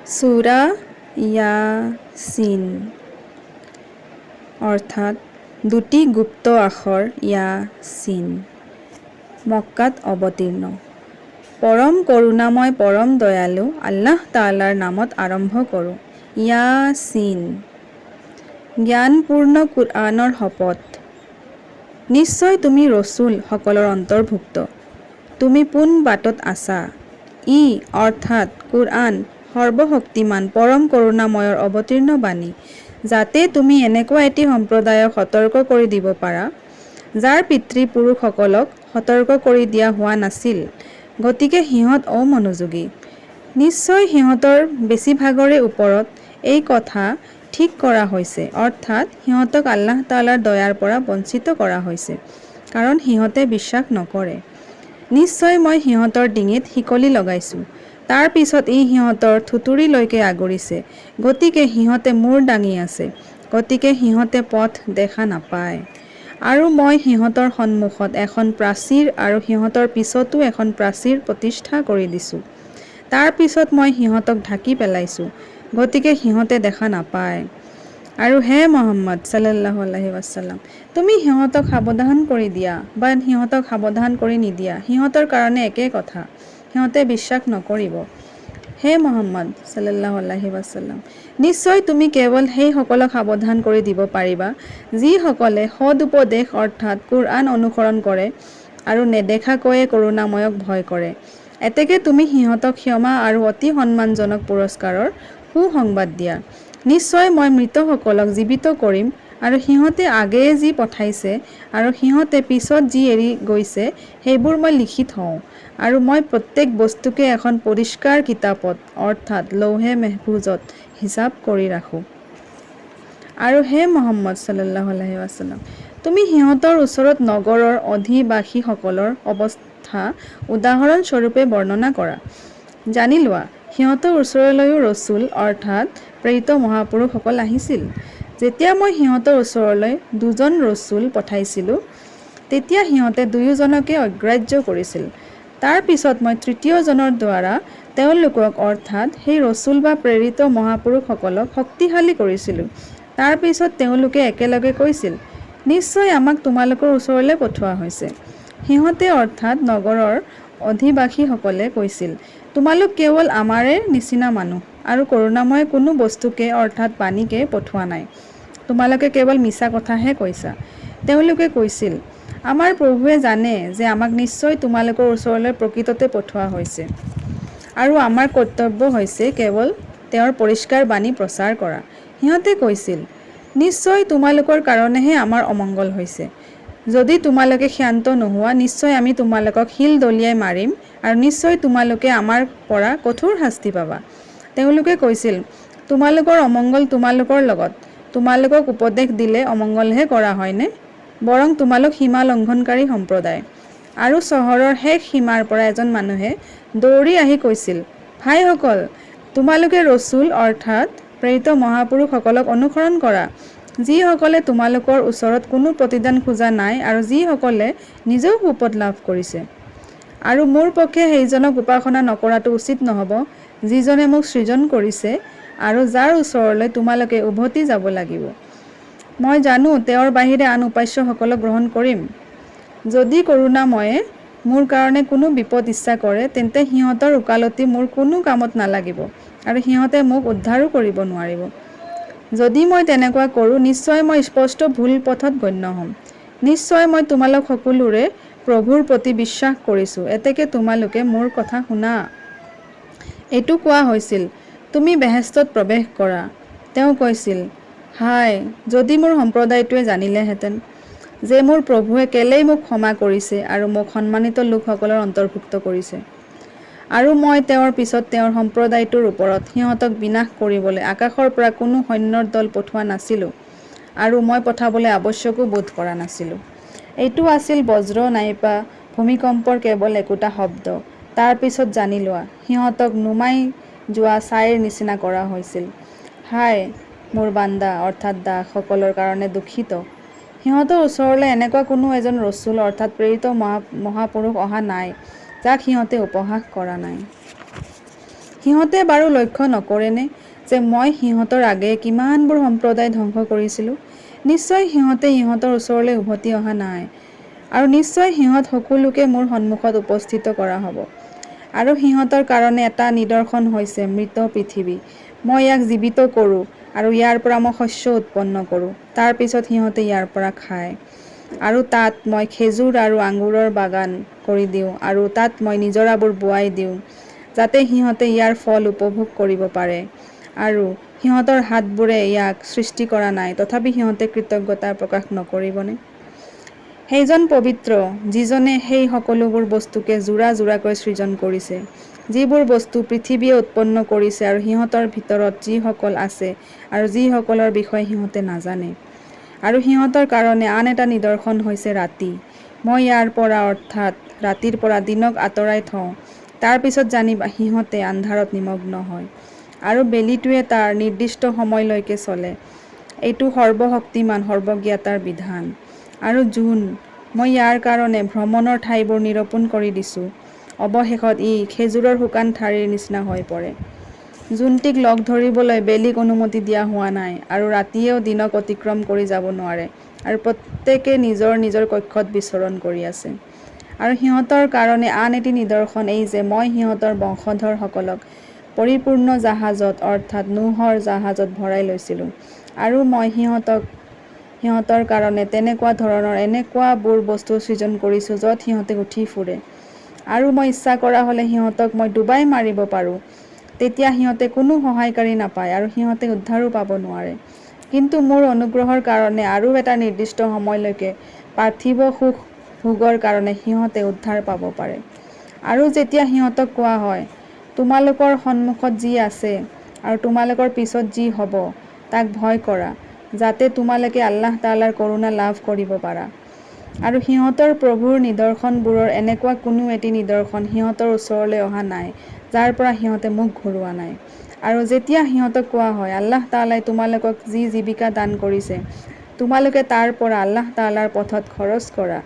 সূৰা ইয়াসিন অৰ্থাৎ দুটি গুপ্ত আখৰ ইয়াসিন মক্কাত অৱতীৰ্ণ। পৰম কৰুণাময় পৰম দয়ালু আল্লাহ তাআলাৰ নামত আৰম্ভ কৰোঁ। ইয়াসিন জ্ঞানপূৰ্ণ কুৰআনৰ শপত। নিশ্চয় তুমি ৰসুল সকলৰ অন্তৰ্ভুক্ত। তুমি পোন বাটত আছা। ই অৰ্থাৎ কুৰআন সৰ্বশক্তিমান পৰম কৰুণাময়ৰ অৱতীৰ্ণ বাণী, যাতে তুমি এনেকুৱা এটি সম্প্ৰদায়ক সতৰ্ক কৰি দিব পাৰা যাৰ পিতৃপুৰুষসকলক সতৰ্ক কৰি দিয়া হোৱা নাছিল, গতিকে সিহঁত অমনোযোগী। নিশ্চয় সিহঁতৰ বেছিভাগৰে ওপৰত এই কথা ঠিক কৰা হৈছে, অৰ্থাৎ সিহঁতক আল্লাহ তাআলাৰ দয়াৰ পৰা বঞ্চিত কৰা হৈছে, কাৰণ সিহঁতে বিশ্বাস নকৰে। নিশ্চয় মই সিহঁতৰ ডিঙিত শিকলি লগাইছোঁ, তাৰ পিছত ই সিহঁতৰ থুতুৰিলৈকে আগুৰিছে, গতিকে সিহঁতে মূৰ দাঙি আছে, গতিকে সিহঁতে পথ দেখা নাপায়। আৰু মই সিহঁতৰ সন্মুখত এখন প্ৰাচীৰ আৰু সিহঁতৰ পিছতো এখন প্ৰাচীৰ প্ৰতিষ্ঠা কৰি দিছোঁ। তাৰ পিছত মই সিহঁতক ঢাকি পেলাইছোঁ, গতিকে সিহঁতে দেখা নাপায়। আৰু হে মুহাম্মদ সাল্লাল্লাহু আলাইহি ওয়াসাল্লাম, তুমি সিহঁতক সাৱধান কৰি দিয়া বা সিহঁতক সাৱধান কৰি নিদিয়া, সিহঁতৰ কাৰণে একে কথা, সিহঁতে বিশ্বাস নকৰিব। হে মুহাম্মদ সাল্লাল্লাহু আলাইহি ওয়াসাল্লাম, নিশ্চয় তুমি কেৱল সেইসকলক সাৱধান কৰি দিব পাৰিবা যিসকলে সদ উপদেশ অৰ্থাৎ কুৰআন অনুসৰণ কৰে আৰু নেদেখাকৈয়ে কৰোণাময়ক ভয় কৰে। এতেকে তুমি সিহঁতক ক্ষমা আৰু অতি সন্মানজনক পুৰস্কাৰৰ সুসংবাদ দিয়া। নিশ্চয় মই মৃতসকলক জীৱিত কৰিম আৰু সিহঁতে আগেয়ে যি পঠাইছে আৰু সিহঁতে পিছত যি এৰি গৈছে সেইবোৰ মই লিখি থওঁ, আৰু মই প্ৰত্যেক বস্তুকে এখন পৰিষ্কাৰ কিতাপত অৰ্থাৎ লৌহে মেহফুজত হিচাপ কৰি ৰাখোঁ। আৰু হে মুহাম্মদ সাল্লাল্লাহু আলাইহি ওয়াসাল্লাম, তুমি সিহঁতৰ ওচৰত নগৰৰ অধিবাসীসকলৰ অৱস্থা উদাহৰণস্বৰূপে বৰ্ণনা কৰা। জানি লোৱা, সিহঁতৰ ওচৰলৈও ৰচুল অৰ্থাৎ প্ৰেৰিত মহাপুৰুষসকল আহিছিল। যেতিয়া মই সিহঁতৰ ওচৰলৈ দুজন ৰচুল পঠাইছিলোঁ, তেতিয়া সিহঁতে দুয়োজনকে অগ্ৰাহ্য কৰিছিল। তাৰ পিছত মই তৃতীয়জনৰ দ্বাৰা তেওঁলোকক অৰ্থাৎ সেই ৰচুল বা প্ৰেৰিত মহাপুৰুষসকলক শক্তিশালী কৰিছিলোঁ। তাৰ পিছত তেওঁলোকে একেলগে কৈছিল, নিশ্চয় আমাক তোমালোকৰ ওচৰলৈ পঠোৱা হৈছে। সিহঁতে অৰ্থাৎ নগৰৰ অধিবাসীসকলে কৈছিল, তোমালোক কেৱল আমাৰে নিচিনা মানুহ আৰু কৰোণাময় কোনো বস্তুকে অৰ্থাৎ বাণীকে পঠোৱা নাই। তোমালোকে কেৱল মিছা কথাহে কৈছা। তেওঁলোকে কৈছিল, আমাৰ প্ৰভুৱে জানে যে আমাক নিশ্চয় তোমালোকৰ ওচৰলৈ প্ৰকৃততে পঠোৱা হৈছে, আৰু আমাৰ কৰ্তব্য হৈছে কেৱল তেওঁৰ পৰিষ্কাৰ বাণী প্ৰচাৰ কৰা। সিহঁতে কৈছিল, নিশ্চয় তোমালোকৰ কাৰণেহে আমাৰ অমংগল হৈছে। যদি তোমালোকে ক্ষান্ত নোহোৱা, নিশ্চয় আমি তোমালোকক শিল দলিয়াই মাৰিম আৰু নিশ্চয় তোমালোকে আমাৰ পৰা কঠোৰ শাস্তি পাবা। তেওঁলোকে কৈছিল, তোমালোকৰ অমংগল তোমালোকৰ লগত, তোমালোকক উপদেশ দিলে অমংগলহে কৰা হয়নে? বৰং তোমালোক সীমা লংঘনকাৰী সম্প্ৰদায়। আৰু চহৰৰ শেষ সীমাৰ পৰা এজন মানুহে দৌৰি আহি কৈছিল, ভাইসকল, তোমালোকে ৰচুল অৰ্থাৎ প্ৰেৰিত মহাপুৰুষসকলক অনুসৰণ কৰা, যিসকলে তোমালোকৰ ওচৰত কোনো প্ৰতিদান খোজা নাই আৰু যিসকলে নিজেও সুপথ লাভ কৰিছে। আৰু মোৰ পক্ষে সেইজনক উপাসনা নকৰাটো উচিত নহ'ব যিজনে মোক সৃজন কৰিছে আৰু যাৰ ওচৰলৈ তোমালোকে উভতি যাব লাগিব। মই জানো তেওঁৰ বাহিৰে আন উপাস্যসকলক গ্ৰহণ কৰিম। যদি কৰোণাময়ে মোৰ কাৰণে কোনো বিপদ ইচ্ছা কৰে, তেন্তে সিহঁতৰ ওকালতি মোৰ কোনো কামত নালাগিব আৰু সিহঁতে মোক উদ্ধাৰো কৰিব নোৱাৰিব। যদি মই তেনেকুৱা কৰোঁ, নিশ্চয় মই স্পষ্ট ভুল পথত গণ্য হ'ম। নিশ্চয় মই তোমালোক সকলোৰে প্ৰভুৰ প্ৰতি বিশ্বাস কৰিছোঁ, এতেকে তোমালোকে মোৰ কথা শুনা। এইটো কোৱা হৈছিল, তুমি বেহেস্তত প্ৰৱেশ কৰা। তেওঁ কৈছিল, হায়, যদি মোৰ সম্প্ৰদায়টোৱে জানিলেহেঁতেন যে মোৰ প্ৰভুৱে কেলেই মোক ক্ষমা কৰিছে আৰু মোক সন্মানিত লোকসকলৰ অন্তৰ্ভুক্ত কৰিছে। আৰু মই তেওঁৰ পিছত তেওঁৰ সম্প্ৰদায়টোৰ ওপৰত সিহঁতক বিনাশ কৰিবলৈ আকাশৰ পৰা কোনো সৈন্যৰ দল পঠোৱা নাছিলোঁ, আৰু মই পঠাবলৈ আৱশ্যকো বোধ কৰা নাছিলোঁ। এইটো আছিল বজ্ৰ নাইবা ভূমিকম্পৰ কেৱল একোটা শব্দ। তাৰ পিছত জানি লোৱা, সিহঁতক নুমাই যোৱা ছাইৰ নিচিনা কৰা হৈছিল। হায়, মোৰ বান্দা অৰ্থাৎ দাসসকলৰ কাৰণে দুখিত। সিহঁতৰ ওচৰলৈ এনেকুৱা কোনো এজন ৰচুল অৰ্থাৎ প্ৰেৰিত মহাপুৰুষ অহা নাই যাক সিহঁতে উপহাস কৰা নাই। সিহঁতে বাৰু লক্ষ্য নকৰেনে যে মই সিহঁতৰ আগেয়ে কিমানবোৰ সম্প্ৰদায় ধ্বংস কৰিছিলোঁ? নিশ্চয় সিহঁতে ইহঁতৰ ওচৰলৈ উভতি অহা নাই, আৰু নিশ্চয় সিহঁত সকলোকে মোৰ সন্মুখত উপস্থিত কৰা হ'ব। আৰু সিহঁতৰ কাৰণে এটা নিদৰ্শন হৈছে মৃত পৃথিৱী। মই ইয়াক জীৱিত কৰোঁ আৰু ইয়াৰ পৰা মই শস্য উৎপন্ন কৰোঁ। তাৰ পিছত সিহঁতে ইয়াৰ পৰা খায়। আৰু তাত মই খেজুৰ আৰু আঙুৰৰ বাগান কৰি দিওঁ, আৰু তাত মই নিজৰাবোৰ বোৱাই দিওঁ, যাতে সিহঁতে ইয়াৰ ফল উপভোগ কৰিব পাৰে। আৰু সিহঁতৰ হাতবোৰে ইয়াক সৃষ্টি কৰা নাই, তথাপি সিহঁতে কৃতজ্ঞতা প্ৰকাশ নকৰিবনে? সেইজন পবিত্ৰ, যিজনে সেই সকলোবোৰ বস্তুকে যোৰা যোৰাকৈ সৃজন কৰিছে, যিবোৰ বস্তু পৃথিৱীয়ে উৎপন্ন কৰিছে, আৰু সিহঁতৰ ভিতৰত যিসকল আছে আৰু যিসকলৰ বিষয়ে সিহঁতে নাজানে। আৰু সিহঁতৰ কাৰণে আন এটা নিদৰ্শন হৈছে ৰাতি। মই ইয়াৰ পৰা অৰ্থাৎ ৰাতিৰ পৰা দিনক আঁতৰাই থওঁ। তাৰ পিছত জানিবা সিহঁতে আন্ধাৰত নিমগ্ন হয়, আৰু বেলিটোৱে তাৰ নিৰ্দিষ্ট সময়লৈকে চলে। এইটো সৰ্বশক্তিমান সৰ্বজ্ঞাতাৰ বিধান। আৰু জোন, মই ইয়াৰ কাৰণে ভ্ৰমণৰ ঠাইবোৰ নিৰূপণ কৰি দিছোঁ। অৱশেষত ই খেজুৰৰ শুকান ঠাৰিৰ নিচিনা হৈ পৰে। জোনটিক লগ ধৰিবলৈ বেলিক অনুমতি দিয়া হোৱা নাই, আৰু ৰাতিয়েও দিনক অতিক্ৰম কৰি যাব নোৱাৰে, আৰু প্ৰত্যেকে নিজৰ নিজৰ কক্ষত বিচৰণ কৰি আছে। আৰু সিহঁতৰ কাৰণে আন এটি নিদৰ্শন এই যে মই সিহঁতৰ বংশধৰসকলক পৰিপূৰ্ণ জাহাজত অৰ্থাৎ নোহৰ জাহাজত ভৰাই লৈছিলোঁ, আৰু মই সিহঁতৰ কাৰণে তেনেকুৱা ধৰণৰ এনেকুৱাবোৰ বস্তু সৃজন কৰিছোঁ য'ত সিহঁতে উঠি ফুৰে। আৰু মই ইচ্ছা কৰা হ'লে সিহঁতক মই ডুবাই মাৰিব পাৰোঁ। তেতিয়া সিহঁতে কোনো সহায়কাৰী নাপায়, আৰু সিহঁতে উদ্ধাৰো পাব নোৱাৰে। কিন্তু মোৰ অনুগ্ৰহৰ কাৰণে আৰু এটা নিৰ্দিষ্ট সময়লৈকে পাৰ্থিৱ সুখ ভোগৰ কাৰণে সিহঁতে উদ্ধাৰ পাব পাৰে। আৰু যেতিয়া সিহঁতক কোৱা হয়, তোমালোকৰ সন্মুখত যি আছে আৰু তোমালোকৰ পিছত যি হ'ব তাক ভয় কৰা, যাতে তোমালোকে আল্লাহ তাআলাৰ কৰুণা লাভ কৰিব পাৰা। আৰু সিহঁতৰ প্ৰভুৰ নিদৰ্শনবোৰৰ এনেকুৱা কোনো এটি নিদৰ্শন সিহঁতৰ ওচৰলৈ অহা নাই যাৰ পৰা সিহঁতে মুখ ঘূৰোৱা নাই। আৰু যেতিয়া সিহঁতক কোৱা হয়, আল্লাহ তাআলাই তোমালোকক যি জীৱিকা দান কৰিছে, তোমালোকে তাৰ পৰা আল্লাহ তাআলাৰ পথত খৰচ কৰা।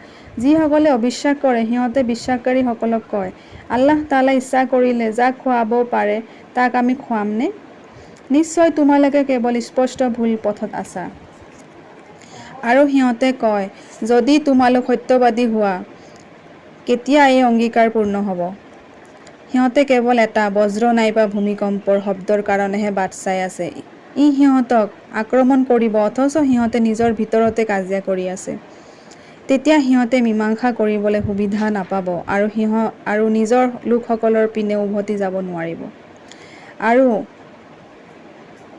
যিসকলে অবিশ্বাস কৰে সিহঁতে বিশ্বাসকাৰীসকলক কয়, আল্লাহ তাআলাই ইচ্ছা কৰিলে যাক খুৱাব পাৰে তাক আমি খুৱামনে? নিশ্চয় তোমালোকে কেৱল স্পষ্ট ভুল পথত আছা। আৰু সিহঁতে কয়, যদি তোমালোক সত্যবাদী হোৱা, কেতিয়া এই অংগীকাৰ পূৰ্ণ হ'ব? সিহঁতে কেৱল এটা বজ্ৰ নাইবা ভূমিকম্পৰ শব্দৰ কাৰণেহে বাট চাই আছে। ই সিহঁতক আক্ৰমণ কৰিব, অথচ সিহঁতে নিজৰ ভিতৰতে কাজিয়া কৰি আছে। তেতিয়া সিহঁতে মীমাংসা কৰিবলৈ সুবিধা নাপাব, আৰু নিজৰ লোকসকলৰ পিনে উভতি যাব নোৱাৰিব। আৰু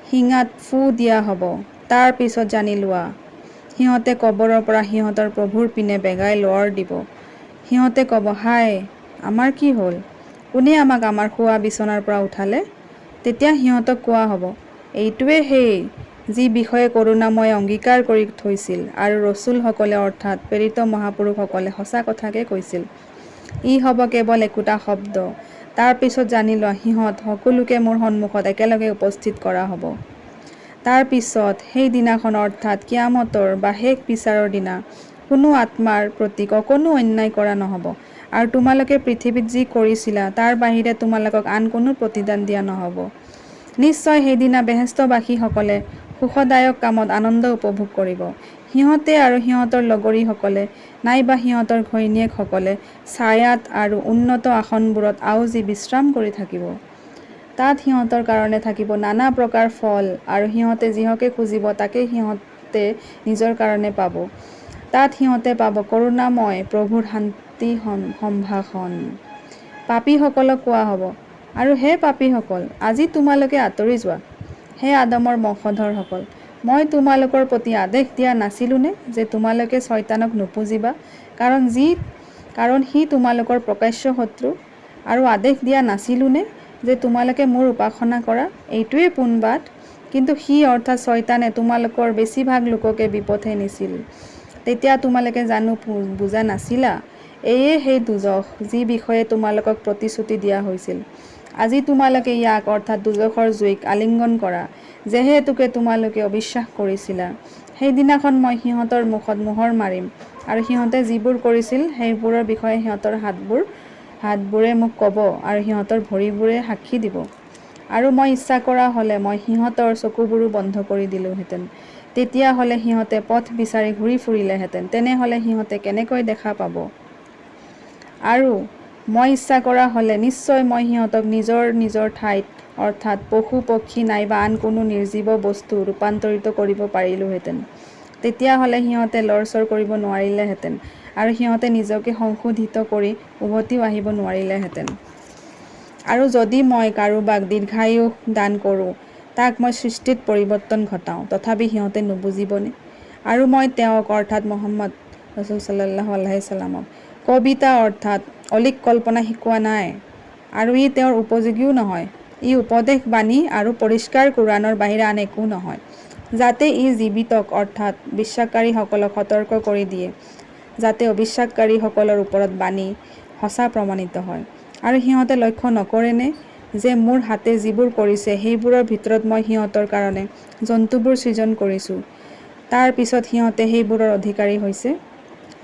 শিঙাত ফু দিয়া হ'ব। তাৰ পিছত জানি লোৱা, সিহঁতে কবৰৰ পৰা সিহঁতৰ প্ৰভুৰ পিনে বেগাই লৰ দিব। সিহঁতে ক'ব, হায়, আমাৰ কি হ'ল? কোনে আমাক আমাৰ শোৱা বিচনাৰ পৰা উঠালে? তেতিয়া সিহঁতক কোৱা হ'ব, এইটোৱেই সেই যি বিষয়ে কৰুণাময়ে অংগীকাৰ কৰি থৈছিল, আৰু ৰচুলসকলে অৰ্থাৎ প্ৰেৰিত মহাপুৰুষসকলে সঁচা কথাকে কৈছিল। ই হ'ব কেৱল একোটা শব্দ। তাৰ পিছত জানি লোৱা, সিহঁত সকলোকে মোৰ সন্মুখত একেলগে উপস্থিত কৰা হ'ব। তাৰ পিছত সেই দিনাখন অৰ্থাৎ কিয়ামতৰ বা শেষ বিচাৰৰ দিনা কোনো আত্মাৰ প্ৰতি অকণো অন্যায় কৰা নহ'ব, আৰু তোমালোকে পৃথিৱীত যি কৰিছিলা তাৰ বাহিৰে তোমালোকক আন কোনো প্ৰতিদান দিয়া নহ'ব। নিশ্চয় সেইদিনা বেহেস্তবাসীসকলে সুখদায়ক কামত আনন্দ উপভোগ কৰিব। সিহঁতে আৰু সিহঁতৰ লগৰীসকলে নাইবা সিহঁতৰ ঘৈণীয়েকসকলে ছায়াত আৰু উন্নত আসনবোৰত আউজি বিশ্ৰাম কৰি থাকিব। তাত সিহঁতৰ কাৰণে থাকিব নানা প্ৰকাৰ ফল, আৰু সিহঁতে যিহকে খুজিব তাকেই সিহঁতে নিজৰ কাৰণে পাব। তাত সিহঁতে পাব কৰুণাময় প্ৰভুৰ শান্তি সম্ভাষণ। পাপীসকলক কোৱা হ'ব, আৰু হে পাপীসকল, আজি তোমালোকে আঁতৰি যোৱা। হে আদমৰ বংশধৰসকল, মই তোমালোকৰ প্ৰতি আদেশ দিয়া নাছিলোনে যে তোমালোকে চয়তানক নুপুজিবা, কাৰণ সি তোমালোকৰ প্ৰকাশ্য শত্ৰু? আৰু আদেশ দিয়া নাছিলোনে যে তোমালোকে মোৰ উপাসনা কৰা? এইটোৱেই পোন বাট। কিন্তু সি অৰ্থাৎ চয়তানে তোমালোকৰ বেছিভাগ লোককে বিপথে নিছিল। তেতিয়া তোমালোকে জানো বুজা নাছিলা? এয়ে সেই দোজখ যি বিষয়ে তোমালোকক প্ৰতিশ্ৰুতি দিয়া হৈছিল। আজি তোমালোকে ইয়াক অৰ্থাৎ দোজখৰ জুইক আলিংগন কৰা, যিহেতুকে তোমালোকে অবিশ্বাস কৰিছিলা। সেইদিনাখন মই সিহঁতৰ মুখত মোহৰ মাৰিম, আৰু সিহঁতে যিবোৰ কৰিছিল সেইবোৰৰ বিষয়ে সিহঁতৰ হাতবোৰে মোক ক'ব, আৰু সিহঁতৰ ভৰিবোৰে সাক্ষী দিব। আৰু মই ইচ্ছা কৰা হ'লে মই সিহঁতৰ চকুবোৰো বন্ধ কৰি দিলোহেঁতেন। তেতিয়াহ'লে সিহঁতে পথ বিচাৰি ঘূৰি ফুৰিলেহেঁতেন। তেনেহ'লে সিহঁতে কেনেকৈ দেখা পাব? আৰু মই ইচ্ছা কৰা হ'লে নিশ্চয় মই সিহঁতক নিজৰ নিজৰ ঠাইত অৰ্থাৎ পশু পক্ষী নাইবা আন কোনো নিৰ্জীৱ বস্তু ৰূপান্তৰিত কৰিব পাৰিলোহেঁতেন। তেতিয়াহ'লে সিহঁতে লৰচৰ কৰিব নোৱাৰিলেহেঁতেন আৰু সিহঁতে নিজকে সংশোধিত কৰি উভতিও আহিব নোৱাৰিলেহেঁতেন। আৰু যদি মই কাৰোবাক দীৰ্ঘায়ুস দান কৰোঁ, তাক মই সৃষ্টিত পৰিৱৰ্তন ঘটাওঁ, তথাপি সিহঁতে নুবুজিবনে? আৰু মই তেওঁক অৰ্থাৎ মুহাম্মদ ৰাছূল সাল্লাল্লাহু আলাইহি ছাল্লামক কবিতা অৰ্থাৎ অলীক কল্পনা শিকোৱা নাই, আৰু ই তেওঁৰ উপযোগীও নহয়। ই উপদেশ বাণী আৰু পৰিষ্কাৰ কোৰাণৰ বাহিৰে আন একো নহয়, যাতে ই জীৱিতক অৰ্থাৎ বিশ্বাসকাৰীসকলক সতৰ্ক কৰি দিয়ে, যাতে অবিশ্বাসকাৰীসকলৰ ওপৰত বাণী সঁচা প্ৰমাণিত হয়। আৰু সিহঁতে লক্ষ্য নকৰেনে যে মোৰ হাতে যিবোৰ কৰিছে সেইবোৰৰ ভিতৰত মই সিহঁতৰ কাৰণে জন্তুবোৰ সৃজন কৰিছোঁ, তাৰ পিছত সিহঁতে সেইবোৰৰ অধিকাৰী হৈছে,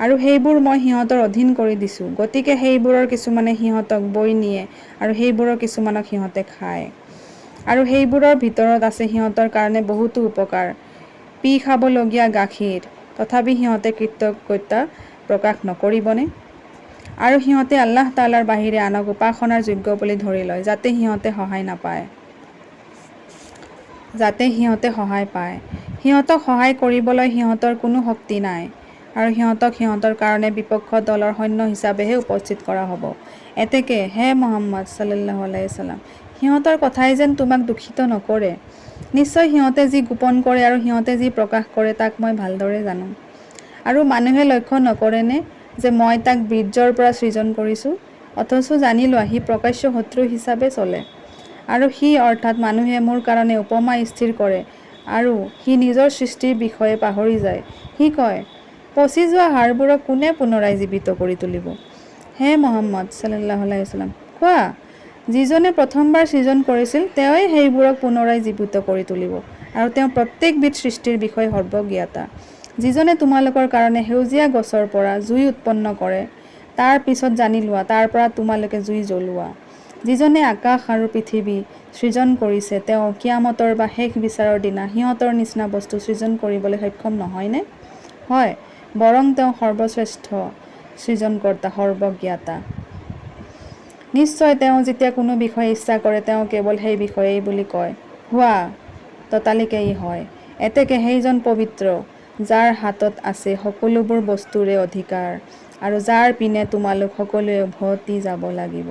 আৰু সেইবোৰ মই সিহঁতৰ অধীন কৰি দিছোঁ। গতিকে সেইবোৰৰ কিছুমানে সিহঁতক বৈ নিয়ে আৰু সেইবোৰৰ কিছুমানক সিহঁতে খায়। আৰু সেইবোৰৰ ভিতৰত আছে সিহঁতৰ কাৰণে বহুতো উপকাৰ, পি খাবলগীয়া গাখীৰ, তথাপি সিহঁতে কৃতজ্ঞতা প্ৰকাশ নকৰিবনে? আৰু সিহঁতে আল্লাহ তাআলাৰ বাহিৰে আনক উপাসনাৰ যোগ্য বুলি ধৰি লয়, যাতে সিহঁতে সহায় পায়। সিহঁতক সহায় কৰিবলৈ সিহঁতৰ কোনো শক্তি নাই, আৰু সিহঁতক সিহঁতৰ কাৰণে বিপক্ষ দলৰ সৈন্য হিচাপেহে উপস্থিত কৰা হ'ব। এতেকে হে মুহাম্মদ সাল্লাল্লাহু আলাইহি ছাল্লাম, সিহঁতৰ কথাই যেন তোমাক দূষিত নকৰে। নিশ্চয় সিহঁতে যি গোপন কৰে আৰু সিহঁতে যি প্ৰকাশ কৰে তাক মই ভালদৰে জানো। আৰু মানুহে লক্ষ্য নকৰেনে যে মই তাক বীৰ্যৰ পৰা সৃজন কৰিছোঁ? অথচ জানি লোৱা সি প্ৰকাশ্য শত্ৰু হিচাপে চলে। আৰু সি অৰ্থাৎ মানুহে মোৰ কাৰণে উপমা স্থিৰ কৰে আৰু সি নিজৰ সৃষ্টিৰ বিষয়ে পাহৰি যায়। সি কয়, পচি যোৱা হাড়বোৰক কোনে পুনৰাই জীৱিত কৰি তুলিব? হে মুহাম্মদ সাল্লাল্লাহু আলাইহি ছাল্লাম, কোৱা, যিজনে প্ৰথমবাৰ সৃজন কৰিছিল তেওঁই সেইবোৰক পুনৰাই জীৱিত কৰি তুলিব, আৰু তেওঁ প্ৰত্যেকবিধ সৃষ্টিৰ বিষয়ে সৰ্বজ্ঞাতা। যিজনে তোমালোকৰ কাৰণে সেউজীয়া গছৰ পৰা জুই উৎপন্ন কৰে, তাৰ পিছত জানি লোৱা তাৰ পৰা তোমালোকে জুই জ্বলোৱা। যিজনে আকাশ আৰু পৃথিৱী সৃজন কৰিছে, তেওঁ কিয়ামতৰ বা শেষ বিচাৰৰ দিনা সিহঁতৰ নিচিনা বস্তু সৃজন কৰিবলৈ সক্ষম নহয়নে? হয়, বৰং তেওঁ সৰ্বশ্ৰেষ্ঠ সৃজনকৰ্তা, সৰ্বজ্ঞাতা। নিশ্চয় তেওঁ যেতিয়া কোনো বিষয়ে ইচ্ছা কৰে তেওঁ কেৱল সেই বিষয়েই বুলি কয়, হোৱা, ততালিকে ই হয়। এতেকে সেইজন পবিত্ৰ যাৰ হাতত আছে সকলোবোৰ বস্তুৰে অধিকাৰ আৰু যাৰ পিনে তোমালোক সকলোৱে উভতি যাব লাগিব।